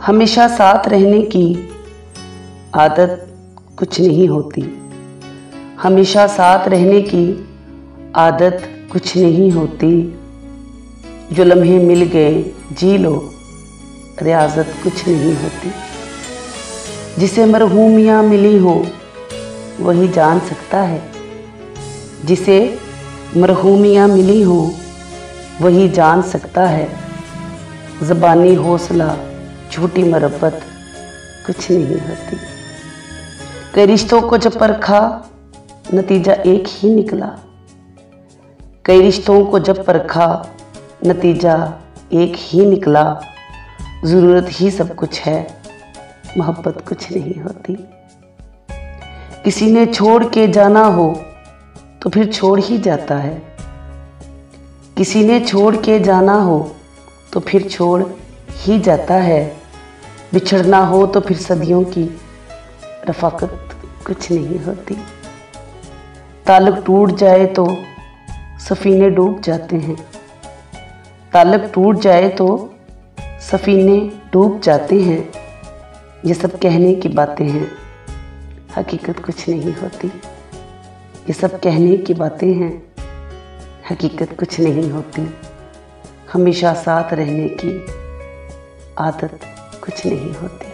हमेशा साथ रहने की आदत कुछ नहीं होती। हमेशा साथ रहने की आदत कुछ नहीं होती। जो लम्हे मिल गए जी लो, रियाजत कुछ नहीं होती। जिसे मरहूमियाँ मिली हो वही जान सकता है। जिसे मरहूमियाँ मिली हो वही जान सकता है। ज़बानी हौसला झूठी मोहब्बत कुछ नहीं होती। कई रिश्तों को जब परखा नतीजा एक ही निकला। कई रिश्तों को जब परखा नतीजा एक ही निकला। ज़रूरत ही सब कुछ है, मोहब्बत कुछ नहीं होती। किसी ने छोड़ के जाना हो तो फिर छोड़ ही जाता है। किसी ने छोड़ के जाना हो तो फिर छोड़ ही जाता है। बिछड़ना हो तो फिर सदियों की रफ़ाकत कुछ नहीं होती। ताल्लुक़ टूट जाए तो सफ़ीने डूब जाते हैं। ताल्लुक़ टूट जाए तो सफ़ीने डूब जाते हैं। ये सब कहने की बातें हैं, हकीकत कुछ नहीं होती। ये सब कहने की बातें हैं, हकीकत कुछ नहीं होती। हमेशा साथ रहने की आदत कुछ नहीं होती।